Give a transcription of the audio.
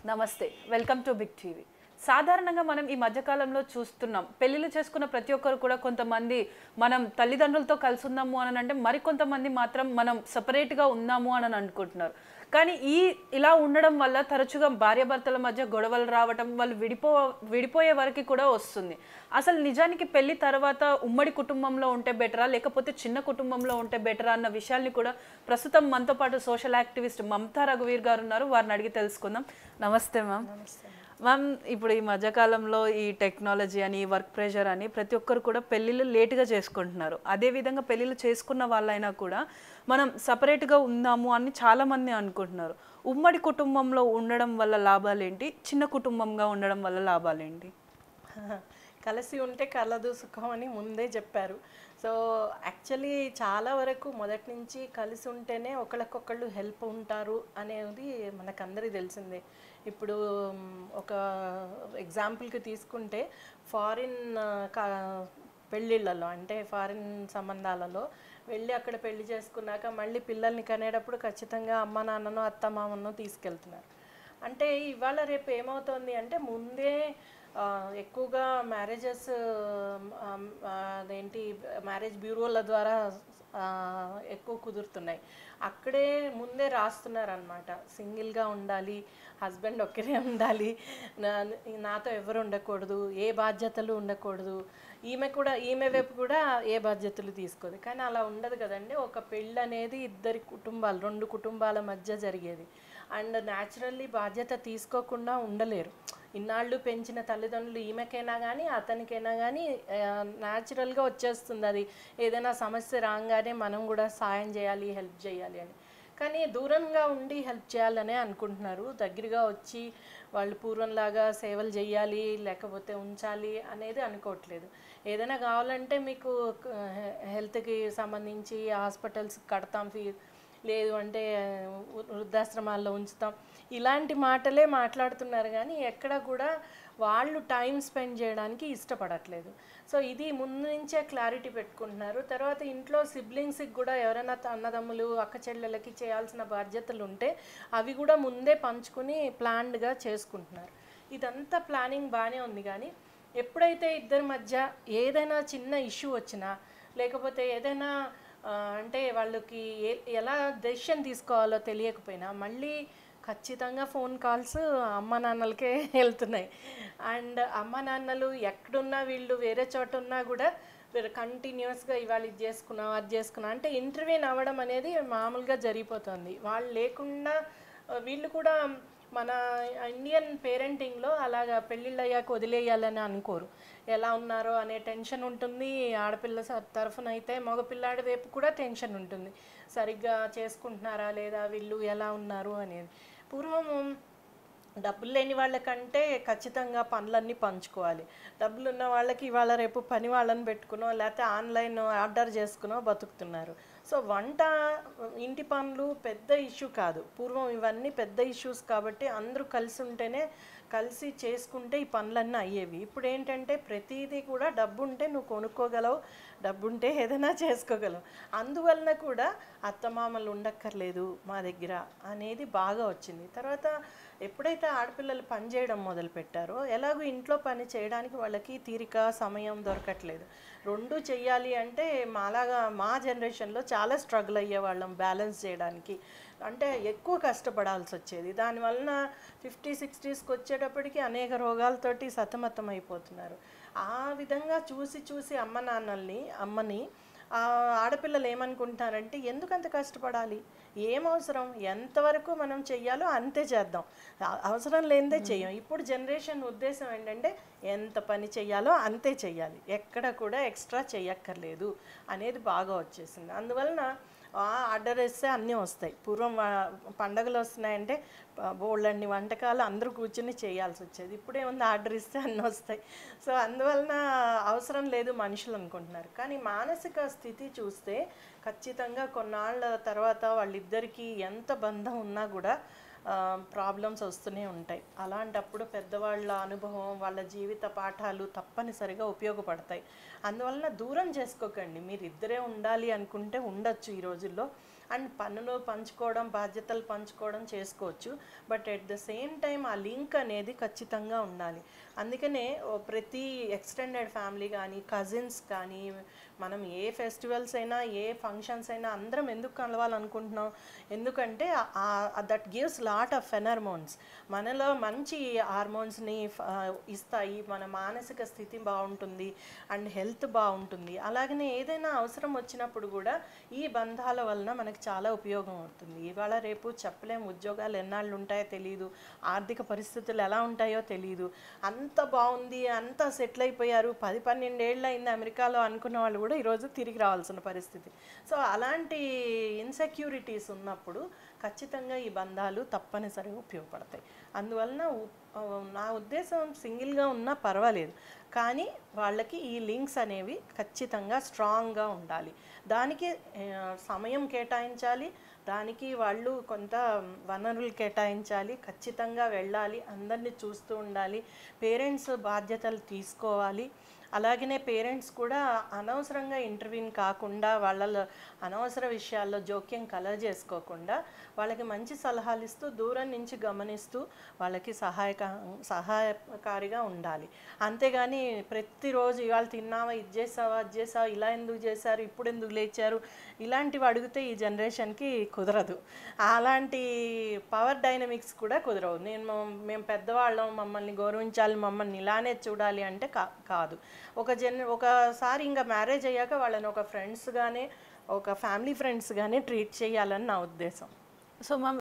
నమస్తే, welcome to big TV. సాధారణంగా మనం ఈ మధ్యకాలంలో చూస్తున్నాం, పెళ్ళిళ్ళు చేసుకున్న ప్రతి ఒక్కరు కూడా కొంతమంది మనం తల్లిదండ్రులతో కలిసి ఉన్నాము అని అంటే, మరికొంతమంది మాత్రం మనం సపరేట్గా ఉన్నాము అని అనుకుంటున్నారు. కానీ ఇలా ఉండడం వల్ల తరచుగా భార్యాభర్తల మధ్య గొడవలు రావటం, వాళ్ళు విడిపోయే వరకు కూడా వస్తుంది. అసలు నిజానికి పెళ్లి తర్వాత ఉమ్మడి కుటుంబంలో ఉంటే బెటరా, లేకపోతే చిన్న కుటుంబంలో ఉంటే బెటరా అన్న విషయాల్ని కూడా ప్రస్తుతం మనతో పాటు సోషల్ యాక్టివిస్ట్ మమతా రఘువీర్ గారు ఉన్నారు. వారిని అడిగి తెలుసుకుందాం. నమస్తే మ్యామ్. మ్యామ్, ఇప్పుడు ఈ మధ్యకాలంలో ఈ టెక్నాలజీ అని, వర్క్ ప్రెషర్ అని ప్రతి ఒక్కరు కూడా పెళ్ళిళ్ళు లేటుగా చేసుకుంటున్నారు. అదేవిధంగా పెళ్ళిళ్ళు చేసుకున్న వాళ్ళైనా కూడా మనం సపరేట్గా ఉందాము అని చాలామంది అనుకుంటున్నారు. ఉమ్మడి కుటుంబంలో ఉండడం వల్ల లాభాలేంటి, చిన్న కుటుంబంగా ఉండడం వల్ల లాభాలేంటి? కలిసి ఉంటే కలదు సుఖం అని ముందే చెప్పారు. సో యాక్చువల్లీ చాలా వరకు మొదటి నుంచి కలిసి ఉంటేనే ఒకళ్ళకొకళ్ళు హెల్ప్ ఉంటారు అనేది మనకందరికీ తెలిసిందే. ఇప్పుడు ఒక ఎగ్జాంపుల్కి తీసుకుంటే ఫారిన్ పెళ్ళిళ్ళలో, అంటే ఫారిన్ సంబంధాలలో వెళ్ళి అక్కడ పెళ్లి చేసుకున్నాక మళ్ళీ పిల్లల్ని కనేటప్పుడు ఖచ్చితంగా అమ్మ నాన్ననో అత్త మామనో తీసుకెళ్తున్నారు. అంటే ఇవాళ రేపు ఏమవుతుంది అంటే ముందే ఎక్కువగా మ్యారేజెస్ అదేంటి మ్యారేజ్ బ్యూరోల ద్వారా ఎక్కువ కుదురుతున్నాయి. అక్కడే ముందే రాస్తున్నారు అనమాట, సింగిల్గా ఉండాలి, హస్బెండ్ ఒక్కరే ఉండాలి, నాతో ఎవరు ఉండకూడదు, ఏ బాధ్యతలు ఉండకూడదు, ఈమె వైపు కూడా ఏ బాధ్యతలు తీసుకోదు. కానీ అలా ఉండదు కదండి. ఒక పెళ్ళి అనేది రెండు కుటుంబాల మధ్య జరిగేది. అండ్ న్యాచురల్లీ బాధ్యత తీసుకోకుండా ఉండలేరు. ఇన్నాళ్ళు పెంచిన తల్లిదండ్రులు ఈమెకైనా కానీ అతనికైనా కానీ న్యాచురల్గా వచ్చేస్తుంది అది. ఏదైనా సమస్య రాగానే మనం కూడా సాయం చేయాలి, హెల్ప్ చేయాలి అని. కానీ దూరంగా ఉండి హెల్ప్ చేయాలనే అనుకుంటున్నారు. దగ్గరగా వచ్చి వాళ్ళు పూర్వంలాగా సేవలు చేయాలి లేకపోతే ఉంచాలి అనేది అనుకోవట్లేదు. ఏదైనా కావాలంటే మీకు హెల్త్కి సంబంధించి హాస్పిటల్స్ కడతాం, లేదు అంటే వృద్ధాశ్రమాల్లో ఉంచుతాం, ఇలాంటి మాటలే మాట్లాడుతున్నారు. కానీ ఎక్కడ కూడా వాళ్ళు టైం స్పెండ్ చేయడానికి ఇష్టపడట్లేదు. సో ఇది ముందు నుంచే క్లారిటీ పెట్టుకుంటున్నారు. తర్వాత ఇంట్లో సిబ్లింగ్స్కి కూడా ఎవరైనా అన్నదమ్ములు అక్క చెల్లెలకి చేయాల్సిన బాధ్యతలు ఉంటే అవి కూడా ముందే పంచుకుని ప్లాన్డ్గా చేసుకుంటున్నారు. ఇదంతా ప్లానింగ్ బాగానే ఉంది. కానీ ఎప్పుడైతే ఇద్దరి మధ్య ఏదైనా చిన్న ఇష్యూ వచ్చినా, లేకపోతే ఏదైనా అంటే వాళ్ళకి ఎలా డెసిషన్ తీసుకోవాలో తెలియకపోయినా మళ్ళీ ఖచ్చితంగా ఫోన్ కాల్స్ అమ్మ నాన్నలకే వెళ్తున్నాయి. అండ్ అమ్మ నాన్నలు ఎక్కడున్నా, వీళ్ళు వేరే చోట ఉన్నా కూడా కంటిన్యూస్గా ఇవాళ ఇది చేసుకున్నాం అది చేసుకున్నాం అంటే ఇంటర్వ్యూన్ అవ్వడం అనేది మామూలుగా జరిగిపోతుంది. వాళ్ళు లేకుండా వీళ్ళు కూడా మన ఇండియన్ పేరెంటింగ్లో అలాగా పెళ్ళిళ్ళు అయ్యాక వదిలేయాలని అనుకోరు. ఎలా ఉన్నారో అనే టెన్షన్ ఉంటుంది. ఆడపిల్ల తరఫున అయితే మగపిల్లాడి వైపు కూడా టెన్షన్ ఉంటుంది, సరిగ్గా చేసుకుంటున్నారా లేదా, వీళ్ళు ఎలా ఉన్నారు అనేది. పూర్వం డబ్బులు లేని వాళ్ళకంటే ఖచ్చితంగా పనులన్నీ పంచుకోవాలి. డబ్బులు ఉన్న వాళ్ళకి ఇవాళ రేపు పని వాళ్ళని పెట్టుకునో లేకపోతే ఆన్లైన్ ఆర్డర్ చేసుకునో బతుకుతున్నారు. సో వంట, ఇంటి పనులు పెద్ద ఇష్యూ కాదు. పూర్వం ఇవన్నీ పెద్ద ఇష్యూస్ కాబట్టి అందరూ కలిసి ఉంటేనే, కలిసి చేసుకుంటే ఈ పనులన్నీ అయ్యేవి. ఇప్పుడు ఏంటంటే ప్రతిదీ కూడా డబ్బు ఉంటే నువ్వు కొనుక్కోగలవు, డబ్బు ఉంటే ఏదైనా చేసుకోగలవు. అందువలన కూడా అత్తమామలు ఉండక్కర్లేదు మా దగ్గర అనేది బాగా వచ్చింది. తర్వాత ఎప్పుడైతే ఆడపిల్లలు పని చేయడం మొదలుపెట్టారో, ఎలాగో ఇంట్లో పని చేయడానికి వాళ్ళకి తీరిక, సమయం దొరకట్లేదు. రెండు చెయ్యాలి అంటే మా జనరేషన్లో చాలా స్ట్రగుల్ అయ్యేవాళ్ళం బ్యాలెన్స్ చేయడానికి. అంటే ఎక్కువ కష్టపడాల్సి వచ్చేది. దానివలన 50s 60sకి వచ్చేటప్పటికి అనేక రోగాలతోటి సతమతం అయిపోతున్నారు. ఆ విధంగా చూసి అమ్మని ఆడపిల్లలు ఏమనుకుంటారంటే, ఎందుకంత కష్టపడాలి, ఏం అవసరం, ఎంతవరకు మనం చెయ్యాలో అంతే చేద్దాం, అవసరం లేనిదే చెయ్యం. ఇప్పుడు జనరేషన్ ఉద్దేశం ఏంటంటే ఎంత పని చెయ్యాలో అంతే చెయ్యాలి, ఎక్కడ కూడా ఎక్స్ట్రా చెయ్యక్కర్లేదు అనేది బాగా వచ్చేసింది. అందువలన ఆర్డర్ వేస్తే అన్నీ వస్తాయి. పూర్వం పండగలు వస్తున్నాయంటే బోళ్ళన్ని వంటకాలు అందరూ కూర్చుని చేయాల్సి వచ్చేది. ఇప్పుడేముంది, ఆర్డర్ ఇస్తే అన్నీ వస్తాయి. సో అందువలన అవసరం లేదు మనుషులు అనుకుంటున్నారు. కానీ మానసిక స్థితి చూస్తే ఖచ్చితంగా కొన్నాళ్ళ తర్వాత వాళ్ళిద్దరికీ ఎంత బంధం ఉన్నా కూడా ప్రాబ్లమ్స్ వస్తూనే ఉంటాయి. అలాంటప్పుడు పెద్దవాళ్ళ అనుభవం, వాళ్ళ జీవిత పాఠాలు తప్పనిసరిగా ఉపయోగపడతాయి. అందువలన దూరం చేసుకోకండి. మీరు ఇద్దరే ఉండాలి అనుకుంటే ఉండొచ్చు ఈ రోజుల్లో. అండ్ పనులు పంచుకోవడం, బాధ్యతలు పంచుకోవడం చేసుకోవచ్చు. But at the same time ఆ లింక్ అనేది ఖచ్చితంగా ఉండాలి. అందుకనే ప్రతి ఎక్స్టెండెడ్ ఫ్యామిలీ కానీ, కజిన్స్ కానీ, మనం ఏ ఫెస్టివల్స్ అయినా, ఏ ఫంక్షన్స్ అయినా అందరం ఎందుకు కలవాలనుకుంటున్నాం? ఎందుకంటే దట్ గివ్స్ లాట్ ఆఫ్ ఫెనర్మోన్స్, మనలో మంచి హార్మోన్స్ని ఇస్తాయి, మన మానసిక స్థితి బాగుంటుంది అండ్ హెల్త్ బాగుంటుంది. అలాగనే ఏదైనా అవసరం వచ్చినప్పుడు కూడా ఈ బంధాల వలన మనకు చాలా ఉపయోగం అవుతుంది. ఇవాళ రేపు చెప్పలేము, ఉద్యోగాలు ఎన్నాళ్ళు ఉంటాయో తెలియదు, ఆర్థిక పరిస్థితులు ఎలా ఉంటాయో తెలియదు. అంత బాగుంది, అంత సెటిల్ అయిపోయారు, 10-12 ఏళ్ళు అయింది అమెరికాలో అనుకున్న వాళ్ళు కూడా ఈరోజు తిరిగి రావాల్సిన పరిస్థితి. సో అలాంటి ఇన్సెక్యూరిటీస్ ఉన్నప్పుడు ఖచ్చితంగా ఈ బంధాలు తప్పనిసరిగా ఉపయోగపడతాయి. అందువలన నా ఉద్దేశం సింగిల్గా ఉన్నా పర్వాలేదు, కానీ వాళ్ళకి ఈ లింక్స్ అనేవి ఖచ్చితంగా స్ట్రాంగ్గా ఉండాలి. దానికి సమయం కేటాయించాలి, దానికి వాళ్ళు కొంత వనరులు కేటాయించాలి, ఖచ్చితంగా వెళ్ళాలి, అందరినీ చూస్తూ ఉండాలి, పేరెంట్స్ బాధ్యతలు తీసుకోవాలి. అలాగనే పేరెంట్స్ కూడా అనవసరంగా ఇంటర్వ్యూన్ కాకుండా, వాళ్ళ అనవసర విషయాల్లో జోక్యం కలగజేసుకోకుండా వాళ్ళకి మంచి సలహాలు ఇస్తూ, దూరం నుంచి గమనిస్తూ వాళ్ళకి సహాయకారిగా ఉండాలి. అంతేగాని ప్రతిరోజు ఇవాళ తిన్నావా, ఇది చేసావా, అది చేసావా, ఇలా ఎందుకు చేశారు, ఇప్పుడు ఎందుకు లేచారు, ఇలాంటివి అడిగితే ఈ జనరేషన్కి కుదరదు. అలాంటి పవర్ డైనమిక్స్ కూడా కుదరవు. మేము పెద్దవాళ్ళం, మమ్మల్ని గౌరవించాలి, మమ్మల్ని ఇలానే చూడాలి అంటే కాదు. ఒకసారి ఇంకా మ్యారేజ్ అయ్యాక వాళ్ళని ఒక ఫ్రెండ్స్గానే, ఒక ఫ్యామిలీ ఫ్రెండ్స్గానే ట్రీట్ చేయాలని నా ఉద్దేశం. So ma'am,